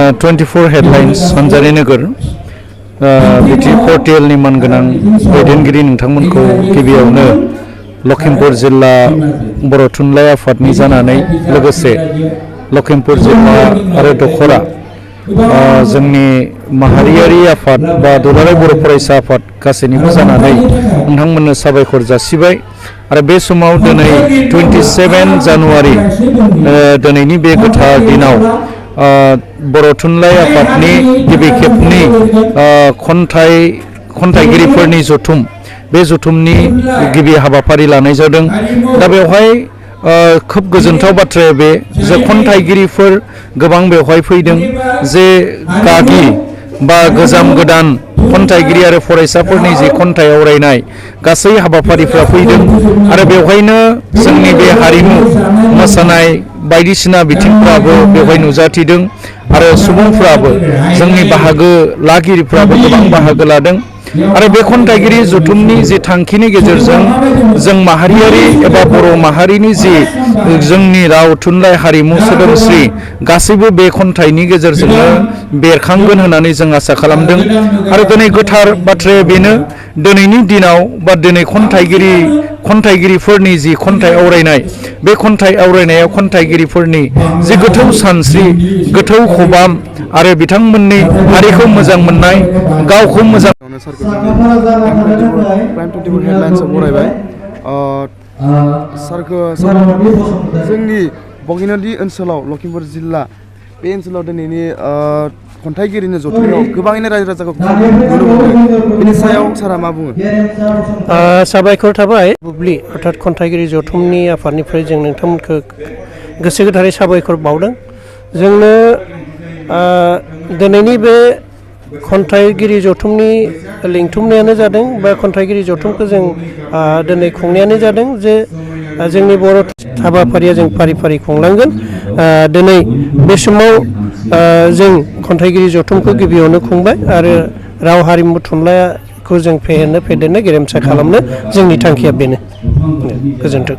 24 headlines सानजारि नोगोर बिटि पर्टेलनि मानगोनां दैदेनगिरि नोंथांमोनखौ गिबियावनो लखिमपुर जिल्ला बर' थुनलाइ आफादनि जानानै लोगोसे लखिमपुर जिल्ला आरो दखरा जोंनि माहारियारि आफाद बा दुलाराय बर' फरायसा आफाद गासैनिबो जानानै नोंथांमोननो साबायखर जासिबाय आरो बे समाव दिनै 27 जानुवारि दिनैनि बे गोथार दिनाव बर' थुनलाइ आफादनि गिबि खेबनि खन्थाइगिरिफोरनि जथुम बे जथुमनि गिबि हाबाफारि लानाय जादों। दा बेवहाय खोब गोजोनथाव बाथ्राया बे जे खन्थाइगिरिफोर गोबां बेवहाय फैदों जे गागि बा गोजाम गोदान खन्थाइगिरि आरो फरायसाफोरनि जि खन्थाइ आवरायनाय गासै हाबाफारिफ्रा फैदों आरो बेवहायनो जोंनि बे हारिमु मोसानाय बायदिसिना बिथिंफ्राबो बेवहाय नुजाथिदों आरो सुबुंफ्राबो जोंनि बाहागो लागिरिफ्राबो गोबां बाहागो लादों आरो बे खन्थाइगिरि जथुमनि जि थांखिनि गेजेरजों जों माहारियारि एबा बर' माहारिनि जि जोंनि राव थुनलाइ हारिमु सोदोमस्रि गासैबो बे खन्थाइनि गेजेरजोंनो बेरखांगोन होननानै जों आसा खालामदों आरो दिनै गोथार बाथ्राया बेनो दिनैनि दिनाव बा दिनै खन्थाइगिरिफोरनि जि खन्थाइ आवरायनाय बे खन्थाइ आवरायनायाव खन्थाइगिरिफोरनि जि गोथौ सानस्रि गोथौ खबाम आरो बिथांमोननि हारिखौ मोजां मोननाय गावखौ मोजां जोंनि बगिनादि ओनसोलाव लखिमपुर जिल्ला बे ओनसोलाव दिनैनि खन्थाइगिरिनि जथुमाव गोबाङैनो रायजो राजाखौ नुनो मोनो बेनि सायाव सारा मा बुङो? साबायखर थाबाय बुब्लि अर्थात खन्थाइगिरि जथुमनि आफादनिफ्राय जों नोंथांमोनखौ गोसो गोथारै साबायखर बावदों। जोंनो दिनैनि बे खन्थाइगिरि जथुमनि लिंथुमनायानो जादों बा खन्थाइगिरि जथुमखौ जों दिनै खुंनायानो जादों जे जोंनि बर' हाबाफारिया जों फारि फारि खुंलांगोन। दिनै बे समाव जों खन्थाइगिरि जथुमखौ गिबियावनो खुंबाय आरो राव हारिमु थुनलाइखौ जों फेदेरनो गेरेमसा खालामनो जोंनि थांखिया बेनो। गोजोन्थों।